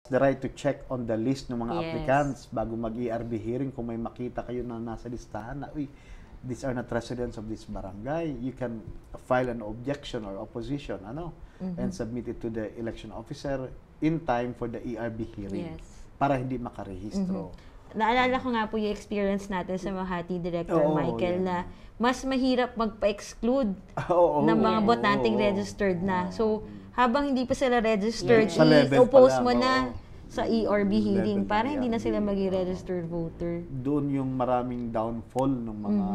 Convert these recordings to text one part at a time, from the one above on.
the right to check on the list ng mga applicants bago mag-ERB hearing. Kung may makita kayo na nasa listahan na, uy, these are not residents of this barangay, you can file an objection or opposition, and submit it to the election officer in time for the ERB hearing para hindi makarehistro. Naalala ko nga po yung experience natin sa Makati Director Michael na mas mahirap magpa-exclude ng mga botanteng registered na. So, habang hindi pa sila registered, i-oppose mo na sa ERB hearing para hindi na sila maging-registered voter. Doon yung maraming downfall ng mga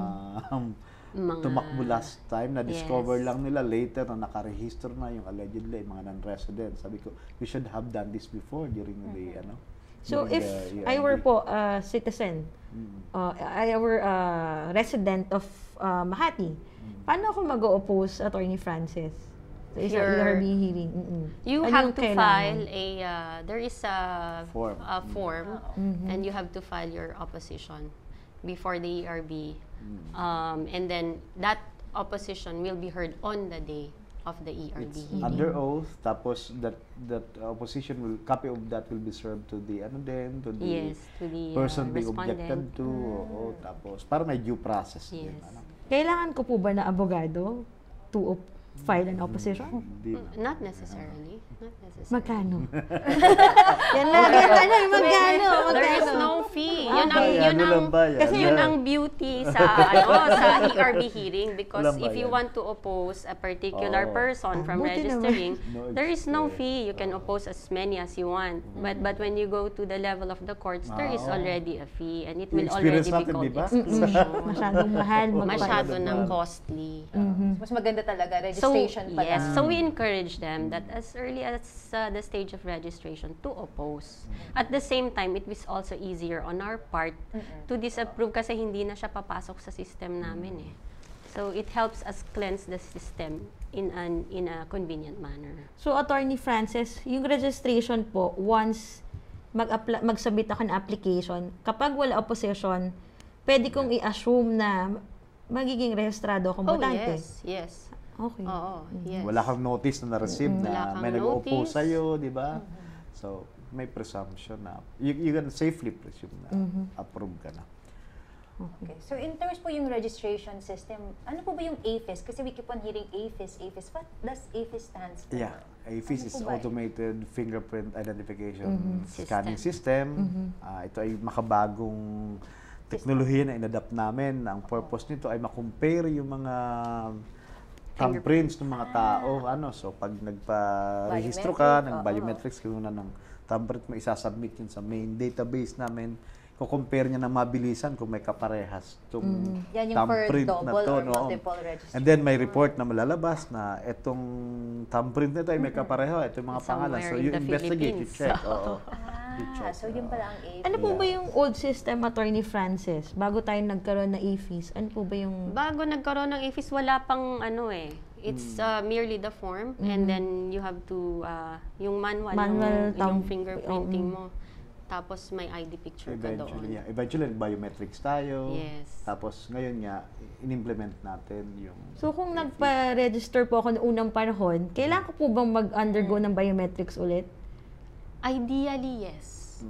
tumakbo last time, na-discover lang nila later na nakaregister na yung allegedly mga non-residents. Sabi ko, we should have done this before during the, So, if I were po a citizen, I were a resident of Makati, paano ako mag-oppose, Attorney Francis? Sa ERB hearing? You have to file there is a form, and you have to file your opposition before the ERB. And then, that opposition will be heard on the day of the ERB hearing. Under oath, tapos that opposition copy of that will be served to the to the person being objected to, tapos para may due process din. Kailangan ko po ba na abogado to file an opposition? Not necessarily. Magkano? Yan lang, magkano? There is no fee. Yun ang beauty sa ERB hearing, because if you want to oppose a particular person from registering, there is no fee. You can oppose as many as you want. But when you go to the level of the courts, there is already a fee, and it will already be called exclusion. Masyadong mahal. Masyado ng costly. Mas maganda talaga, registration pa lang. So we encourage them that as early as the stage of registration to oppose. At the same time, it was also easier on our part to disapprove kasi hindi na siya papasok sa system namin eh. So it helps us cleanse the system in a convenient manner. So Attorney Francis, yung registration po, once mag-submit ako ng application, kapag wala opposition, pwede kong i-assume na magiging rehistrado akong botante. Yes. Okay. Yes. Wala kang notice na na-receive na may nag-oppose sa'yo, di ba? So, may presumption na, you can safely presume na approve ka na. Okay. So, in terms po yung registration system, ano po ba yung APHIS? Kasi we keep on hearing APHIS. What does APHIS stands for? Yeah. APHIS is Automated Fingerprint Identification Scanning System. Ito ay makabagong teknolohiya na inadapt namin. Ang purpose nito ay makompare yung mga thumbprints ng mga tao. So, pag nagpa-rehistro ka, nag-biometrics ka na ng thumbprint mo, isasubmit yun sa main database namin. Kukompare niya na mabilisan kung may kaparehas itong thumbprint na to. And then, may report na malalabas na itong thumbprint na ito ay may kapareho. Ito yung mga pangalan. So, you investigate, you check. So yun pala ang APHIS. Ano po ba yung old system, Attorney Francis? Bago tayo nagkaroon ng APHIS, ano po ba yung... Bago nagkaroon ng APHIS, wala pang It's merely the form, and then you have to, yung manual yung fingerprinting mo. Tapos may ID picture ka doon. Eventually, biometrics tayo. Yes. Tapos ngayon nga, in-implement natin yung... So kung nagpa-register po ako noong unang panahon, kailangan ko po bang mag-undergo ng biometrics ulit? Ideally, yes.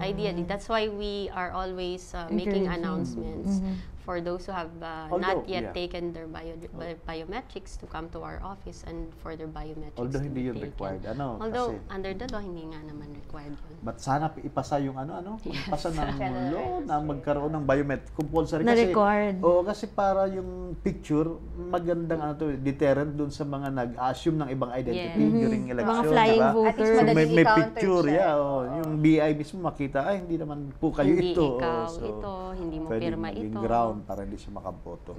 Ideally. That's why we are always making announcements for those who have not yet taken their biometrics to come to our office and for their biometrics. Although hindi yun required. Although under the law, hindi nga naman required yun. But sana ipasa yung ipasa ng law na magkaroon ng biometric compulsory Na kasi. required. Kasi para yung picture, magandang deterrent dun sa mga nag-assume ng ibang identity during election. Mga flying voters. So may picture, yung BI mismo makita, ay hindi naman po kayo hindi ito. Ikaw, hindi mo pirma ito. Ground para hindi siya makaboto.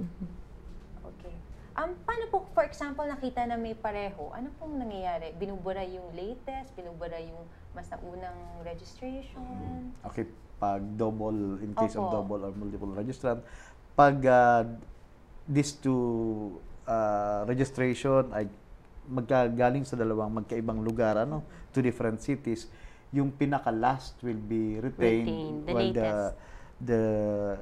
Okay. Paano po, for example, nakita na may pareho, ano pong nangyayari? Binubura yung latest? Binubura yung mas naunang registration? Okay, pag double, in case of double or multiple registrant, pag these two registration ay magkagaling sa dalawang magkaibang lugar, two different cities, yung pinaka-last will be retained while the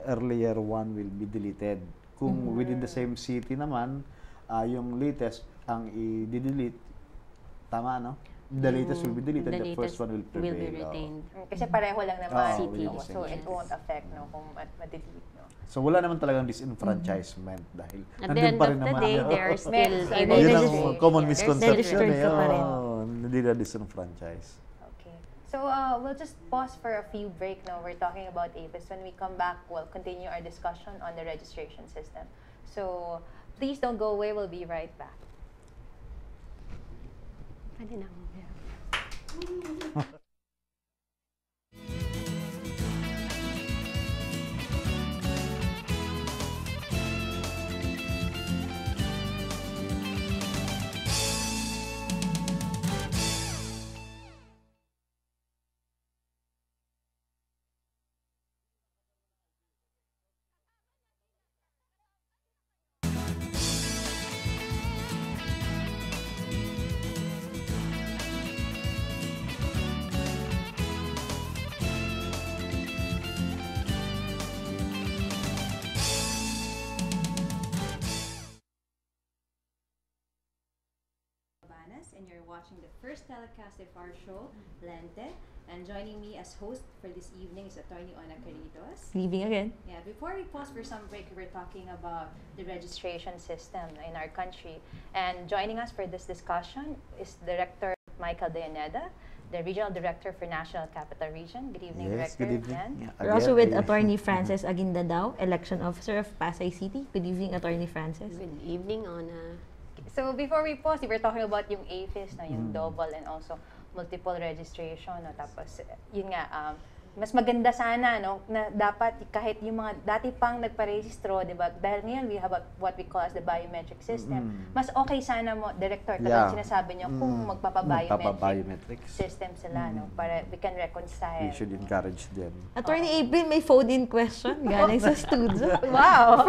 earlier one will be deleted. Kung within the same city naman, yung latest ang i-delete, tama, The latest will be deleted, the first one will prevail. Will be retained. Kasi pareho lang naman. City. So it won't affect kung ma-delete. So wala naman talagang disenfranchisement dahil At the nandun end pa of rin the naman day, yun. they are still able Yun to ang common misconception registered ka pa rin. Hindi na disenfranchise. Okay. So we'll just pause for a few break now. We're talking about APIS. When we come back, we'll continue our discussion on the registration system. So please don't go away. We'll be right back. Pwede na. And you're watching the first telecast of our show, Lente. And joining me as host for this evening is Attorney Ona Caritos. Leaving again. Yeah, before we pause for some break, we were talking about the registration System in our country. And joining us for this discussion is Director Michael Dayaneda, the Regional Director for National Capital Region. Good evening, Yes, Director. good evening. Again. Yeah, We're also with again, Attorney Frances Aguindadao, Election Officer of Pasay City. Good evening, Attorney Frances. Good evening, Ona. So before we pause, we were talking about yung APIS, no, yung double and also multiple registration. No, tapos, yun nga, mas maganda sana, no, na dapat kahit yung mga dati pang nagparehistro, di ba? Dahil ngayon, we have what we call as the biometric system. Mas okay sana mo, Director, katulad sinasabi niyo, kung magpapa-biometric system sila, no, para we can reconcile. We should encourage them. Attorney April, may phone-in question galing sa studio. Wow!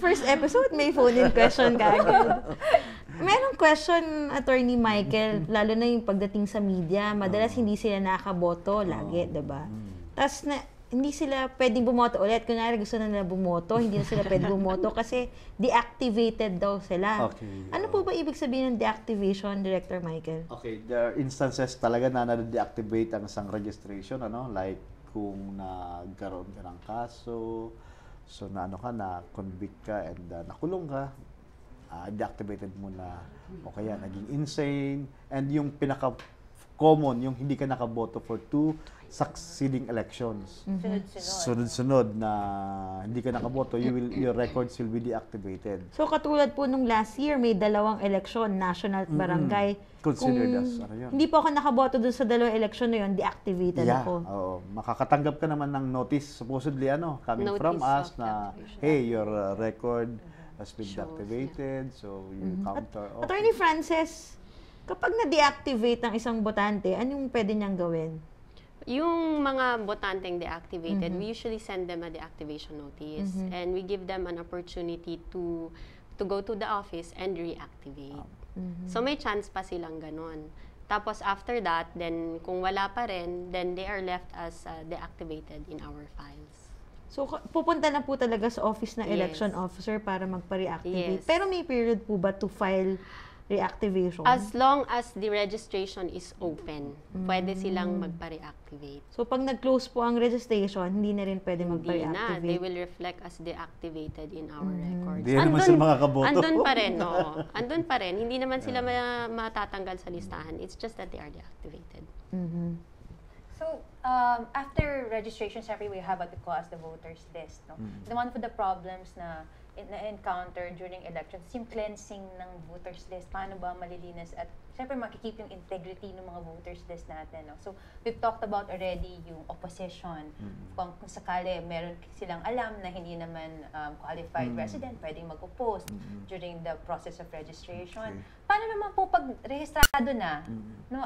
First episode, may phone-in question kagad. Merong question, Attorney Michael, lalo na yung pagdating sa media, madalas hindi sila nakaboto lagi, diba? Tapos hindi sila pwedeng bumoto ulit. Kunyari gusto na nila bumoto, hindi na sila pwedeng bumoto kasi deactivated daw sila. Okay. Ano po ba ibig sabihin ng deactivation, Director Michael? Okay, there are instances talaga na na-deactivate ang isang registration, ano, like kung nagkaroon ka ng kaso, so na convict ka and nakulong ka, deactivated mo na, o kaya naging insane, and yung pinaka-common, yung hindi ka nakaboto for 2 succeeding elections. Sunod-sunod na hindi ka nakaboto, your records will be deactivated. So katulad po nung last year, may 2 eleksyon, national at barangay. Considered as, yun. Hindi po ako nakaboto dun sa 2 eleksyon na yun, deactivated ako. Oo. Makakatanggap ka naman ng notice, supposedly, coming from us na, hey, your record has been deactivated, so you counter off. Attorney Frances, kapag na-deactivate ang isang botante, anong pwede niyang gawin? Yung mga botanteng deactivated, we usually send them a deactivation notice and we give them an opportunity to go to the office and reactivate. So may chance pa silang ganon. Tapos after that, then kung wala pa rin, then they are left as deactivated in our files. So pupunta na po talaga sa office ng election officer para magpa-reactivate. Pero may period po ba to file reactivation? As long as the registration is open, pwede silang magpa-reactivate. So pag nag-close po ang registration, hindi na rin pwede magpa-reactivate? Hindi na. They will reflect as deactivated in our records. Hindi naman sila makakaboto. Andun pa rin, no. Andun pa rin. Hindi naman sila matatanggal sa listahan. It's just that they are deactivated. So, after registration, syempre, we have what we call as the voters list. No? One of the problems na encounter during elections, yung cleansing ng voters list, paano ba malilinis at syempre makikip yung integrity ng mga voters list natin. No? So, we've talked about already yung opposition. Kung sakali meron silang alam na hindi naman qualified resident, pwedeng mag-oppose during the process of registration. Paano naman po pag rehistrado na, no,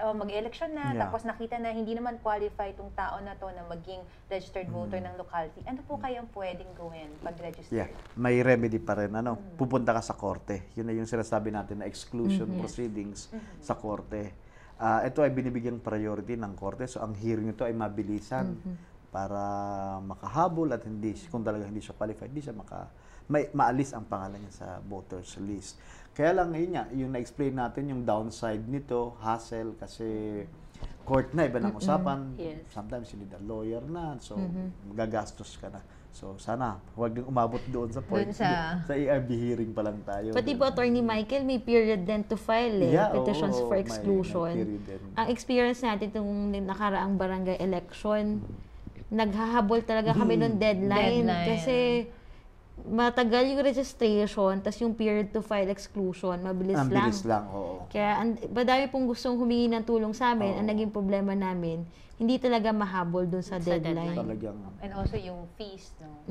mag-election na, tapos nakita na hindi naman qualified itong tao na to na maging registered voter ng locality. Ano po kayang pwedeng gawin pag-register? May remedy pa rin. Pupunta ka sa korte. Yun na yung sinasabi natin na exclusion proceedings sa korte. Ito ay binibigyang priority ng korte. So, ang hearing nito ay mabilisan. para makahabol at kung talaga hindi siya qualified, hindi siya maalis ang pangalan niya sa voters list. Kaya lang yun nga, yung na-explain natin yung downside nito, hassle, kasi court na, iba ng usapan. Yes. Sometimes you need a lawyer na, so magagastos ka na. So sana, huwag nang umabot doon sa point. Sa ERB hearing pa lang tayo. Pati po, Attorney Michael, may period din to file petitions for exclusion. Ang experience natin itong nakaraang barangay election, naghahabol talaga kami ng deadline. Kasi matagal yung registration, tas yung period to file exclusion, mabilis lang. Mabilis lang, oo. Kaya madami pong gustong humingi ng tulong sa amin. Ang naging problema namin, hindi talaga mahabol dun sa deadline. Talagang. And also yung fees, no?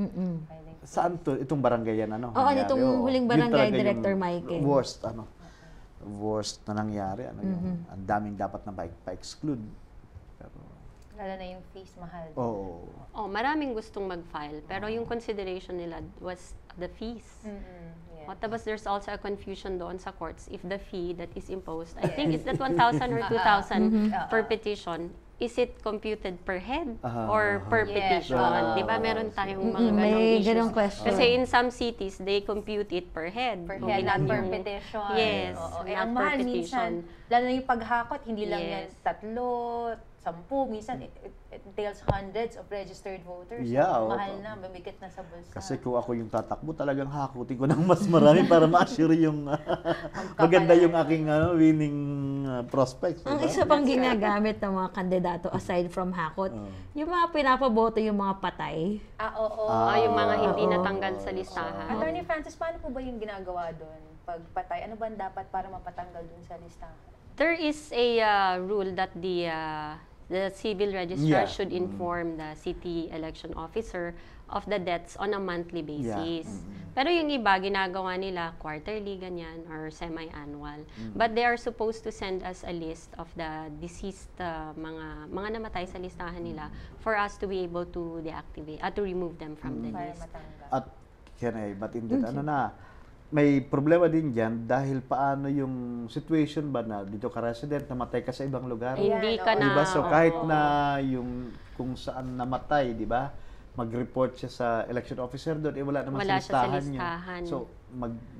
Saan to? Itong barangay yan, ano? Oo, itong huling barangay, Director Michael. Worst na nangyari. Ang daming dapat na pa-exclude. Lalo na yung fees, mahal. Oo. Maraming gustong mag-file, pero yung consideration nila was the fees. Yeah. Tapos there's also a confusion doon sa courts if the fee that is imposed, I think it's that 1,000 or 2,000 per petition, is it computed per head or per petition? Di ba meron tayong mga ganong issues? Question. Kasi in some cities, they compute it per head. Per head, not per petition. Yes, ang mahal minsan, lalo na yung paghakot, hindi lang yan 3, 10, minsan it entails hundreds of registered voters. Yeah, mahal na, mabigat na sa bulsa. Kasi kung ako yung tatakbo, talagang hakutin ko ng mas marami para ma-assure yung maganda yung aking winning prospects. Ang isa pang ginagamit ng mga kandidato aside from hakot, yung mga pinapaboto yung mga patay. Yung mga hindi natanggal sa listahan. Attorney Francis, paano po ba yung ginagawa doon? Pag patay, ano ba dapat para mapatanggal doon sa listahan? There is a rule that the civil registrar should inform the city election officer of the deaths on a monthly basis. Pero yung iba, ginagawa nila quarterly, ganyan, or semi-annual. But they are supposed to send us a list of the deceased mga namatay sa listahan nila for us to be able to deactivate, to remove them from the list. At but indeed, may problema din dyan dahil paano yung situation ba na dito ka resident, namatay ka sa ibang lugar. Hindi ka na. Diba? So kahit na yung kung saan namatay, di ba? Mag-report siya sa election officer doon, wala naman sa listahan niya. So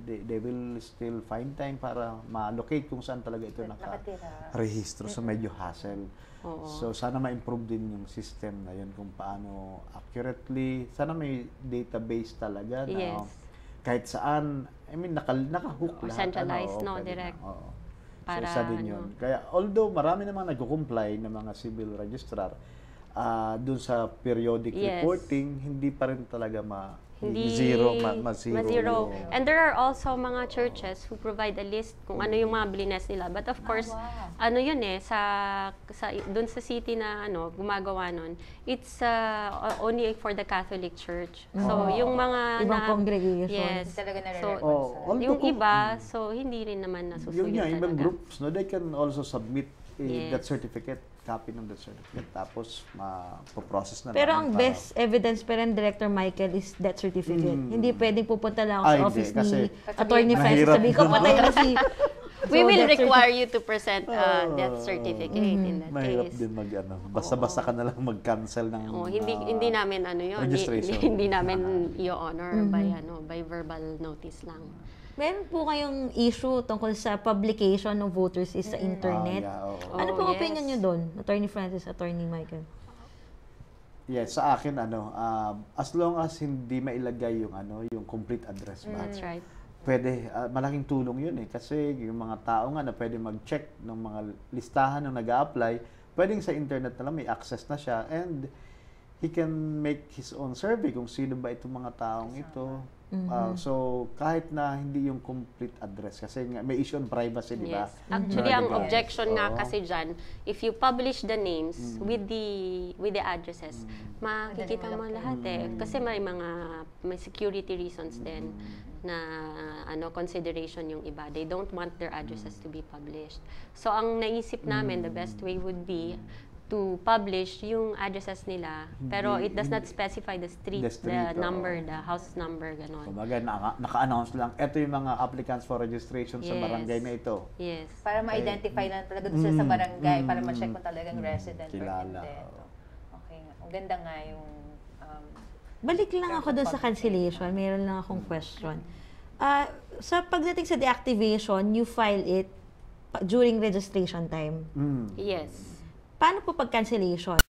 they will still find time para ma-allocate kung saan talaga ito naka-rehistro. So medyo hassle. So sana ma-improve din yung system na yun kung paano accurately. Sana may database talaga na kahit saan, naka-hook lahat. Centralized, direct. Para so, isa din yun. Kaya, although marami namang nagko-comply ng mga civil registrar, dun sa periodic reporting, hindi pa rin talaga zero. And there are also mga churches who provide a list kung ano yung mga blines nila. But of course, yun dun sa city na gumagawa nun, it's only for the Catholic Church. So, yung mga ibang congregation. Yes. So, although yung iba, so hindi rin naman nasusuyo talaga. Yung ibang groups, they can also submit that certificate, copy ng death certificate, tapos ma-process na. Pero ang best evidence pa rin, Director Michael, is death certificate. Hindi pwedeng pupunta lang sa office ni Attorney Francis. Sabi ko, patay na si... We will require you to present a death certificate in that mahirap case. Din basta-basta ka na lang mag-cancel ng hindi namin yun. Hindi namin i-honor by verbal notice lang. Meron po kayong issue tungkol sa publication ng voters is sa internet. Ano po opinion nyo doon, Attorney Francis, Attorney Michael? Yes, sa akin as long as hindi mailagay yung complete address ba. That's right. Pwede, malaking tulong yun kasi yung mga tao nga na pwede mag-check ng mga listahan ng nag-a-apply, pwedeng sa internet na lang may access na siya and he can make his own survey kung sino ba itong mga taong ito. So, kahit na hindi yung complete address kasi may issue on privacy, di ba? Yes. Actually, ang objection nga kasi dyan, if you publish the names with the addresses, makikita mo lahat Kasi may security reasons din na consideration yung iba. They don't want their addresses to be published. So, ang naisip namin, the best way would be to publish yung addresses nila, pero it does not specify the street, the number, the house number, gano'n. Kumbaga, naka-announce lang, ito yung mga applicants for registration sa barangay na ito. Yes. Para ma-identify na talaga doon sa barangay, para ma-check kung talagang resident or hindi. Okay nga. Ang ganda nga yung Balik lang ako doon sa cancellation. Meron lang akong question. Sa pagdating sa deactivation, you file it during registration time. Yes. Paano po pag cancellation?